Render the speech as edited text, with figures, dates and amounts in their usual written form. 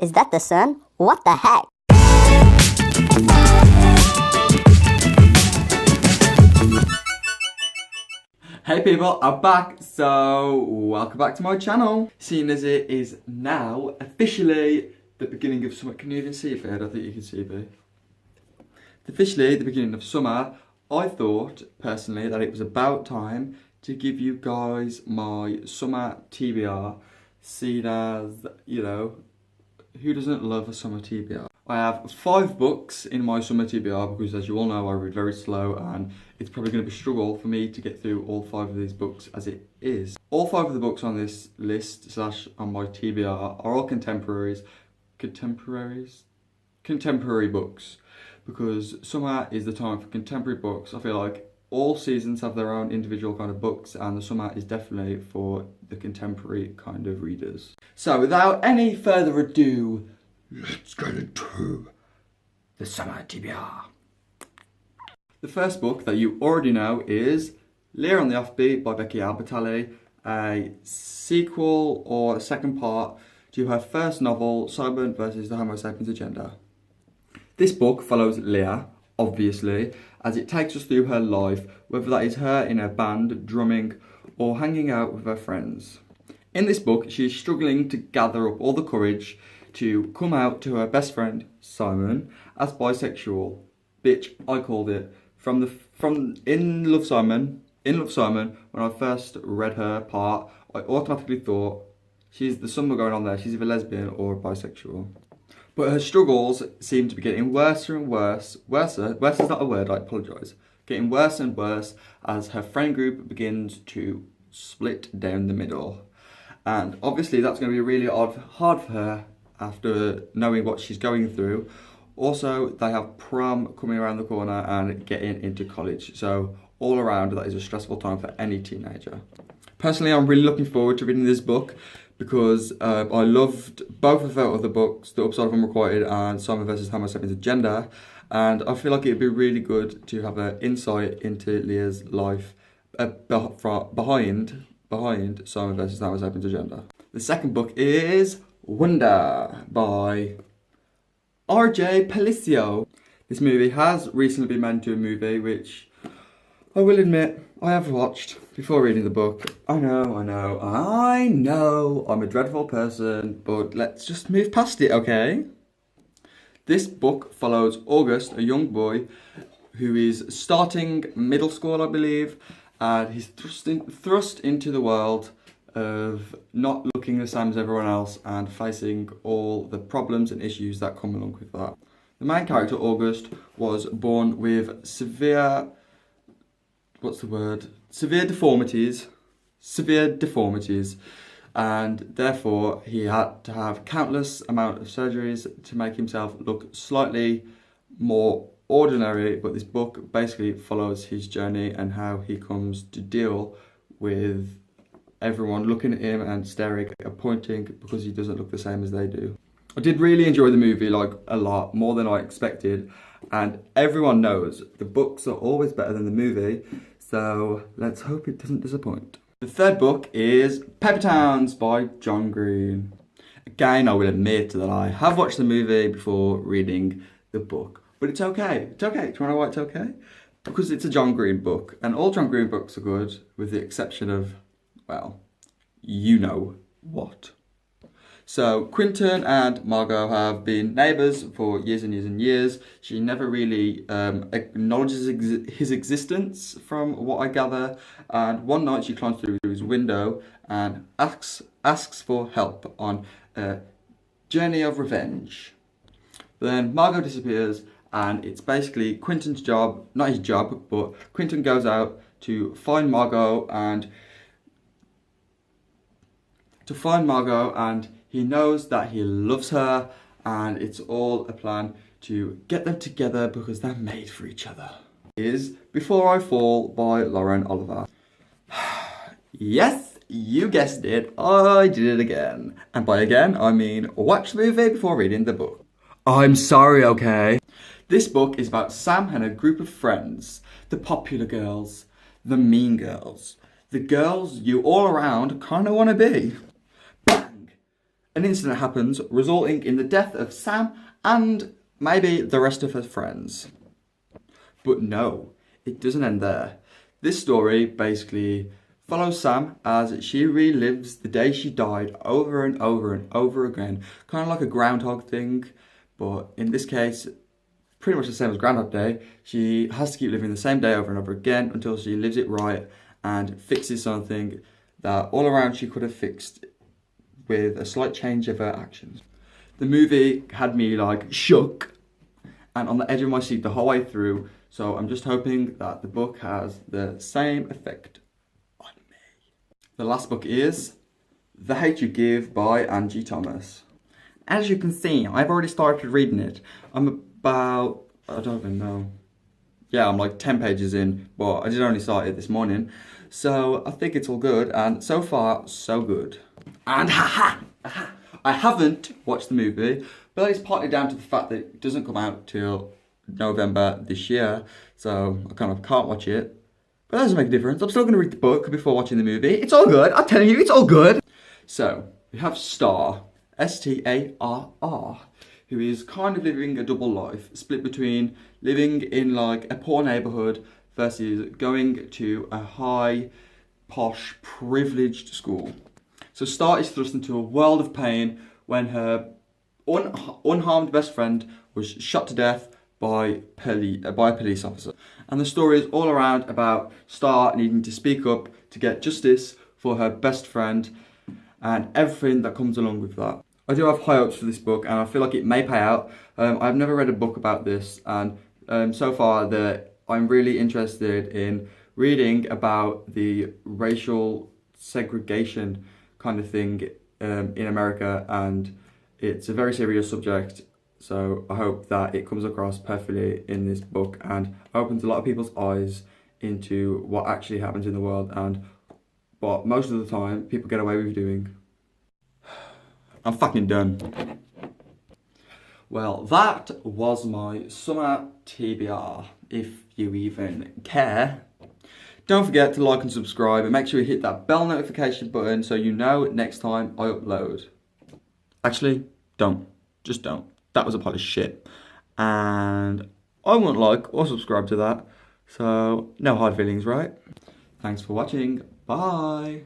Is that the sun? What the heck? Hey people, I'm back, so welcome back to my channel. Seeing as it is now officially the beginning of summer. Can you even see it, Fred? I think you can see me. Officially the beginning of summer, I thought personally that it was about time to give you guys my summer TBR, seen as, you know, who doesn't love a summer TBR? I have 5 books in my summer TBR because, as you all know, I read very slow and it's probably going to be a struggle for me to get through all 5 of these books as it is. All 5 of the books on this list / on my TBR are all contemporary books, because summer is the time for contemporary books. I feel like all seasons have their own individual kind of books, and the summer is definitely for the contemporary kind of readers. So without any further ado, let's get into the summer TBR. The first book that you already know is Lear on the Offbeat by Becky Albertalli, a sequel or second part to her first novel, Simon versus the Homo sapiens Agenda. This book follows Lear, obviously, as it takes us through her life, whether that is her in her band, drumming, or hanging out with her friends. In this book, she is struggling to gather up all the courage to come out to her best friend, Simon, as bisexual. Bitch, I called it. In Love Simon, when I first read her part, I automatically thought, there's something going on there, she's either lesbian or bisexual. But her struggles seem to be getting worse and worse. Worse is not a word, I apologise. Getting worse and worse as her friend group begins to split down the middle. And obviously that's going to be really hard for her after knowing what she's going through. Also, they have prom coming around the corner and getting into college. So all around, that is a stressful time for any teenager. Personally, I'm really looking forward to reading this book because I loved both of her other books, The Upside of Unrequited and Simon vs. Homo sapiens Agenda. And I feel like it'd be really good to have an insight into Lear's life behind Simon vs. Homo sapiens Agenda. The second book is Wonder by R.J. Palicio. This movie has recently been made into a movie, which I will admit I have watched before reading the book. I know, I'm a dreadful person, but let's just move past it, okay? This book follows August, a young boy who is starting middle school, I believe, and he's thrust into the world of not looking the same as everyone else and facing all the problems and issues that come along with that. The main character, August, was born with severe deformities, and therefore he had to have countless amount of surgeries to make himself look slightly more ordinary. But this book basically follows his journey and how he comes to deal with everyone looking at him and staring and pointing because he doesn't look the same as they do. I did really enjoy the movie, like a lot, more than I expected, and everyone knows the books are always better than the movie, so let's hope it doesn't disappoint. The third book is Paper Towns by John Green. Again, I will admit that I have watched the movie before reading the book, but it's okay. It's okay. Do you know why it's okay? Because it's a John Green book, and all John Green books are good, with the exception of, well, you know what. So Quentin and Margot have been neighbours for years and years and years. She never really acknowledges his existence from what I gather. And one night she climbs through his window and asks for help on a journey of revenge. Then Margot disappears, and it's basically Quentin's job, not his job, but Quentin goes out to find Margot and he knows that he loves her, and it's all a plan to get them together because they're made for each other. Is Before I Fall by Lauren Oliver. Yes, you guessed it, I did it again. And by again, I mean watch the movie before reading the book. I'm sorry, okay? This book is about Sam and a group of friends. The popular girls, the mean girls, the girls you all around kind of want to be. Bang! An incident happens, resulting in the death of Sam and maybe the rest of her friends. But no, it doesn't end there. This story basically follows Sam as she relives the day she died over and over and over again, kind of like a Groundhog thing, but in this case, pretty much the same as Groundhog Day. She has to keep living the same day over and over again until she lives it right and fixes something that all around she could have fixed with a slight change of her actions. The movie had me like shook and on the edge of my seat the whole way through, so I'm just hoping that the book has the same effect on me. The last book is The Hate You Give by Angie Thomas. As you can see, I've already started reading it. I'm about, I don't even know. Yeah, I'm like 10 pages in, but I did only start it this morning. So I think it's all good, and so far, so good. And I haven't watched the movie, but it's partly down to the fact that it doesn't come out till November this year, so I kind of can't watch it. But that doesn't make a difference. I'm still going to read the book before watching the movie. It's all good. I'm telling you, it's all good. So, we have Star, Starr, who is kind of living a double life, split between living in like a poor neighborhood versus going to a high, posh, privileged school. So Star is thrust into a world of pain when her unharmed best friend was shot to death by a police officer. And the story is all around about Star needing to speak up to get justice for her best friend and everything that comes along with that. I do have high hopes for this book and I feel like it may pay out. I've never read a book about this and so far I'm really interested in reading about the racial segregation kind of thing in America, and it's a very serious subject, so I hope that it comes across perfectly in this book and opens a lot of people's eyes into what actually happens in the world and what most of the time people get away with doing. I'm fucking done. Well, that was my summer TBR, if you even care. Don't forget to like and subscribe and make sure you hit that bell notification button so you know next time I upload. Actually, don't. Just don't. That was a pile of shit. And I won't like or subscribe to that. So, no hard feelings, right? Thanks for watching. Bye.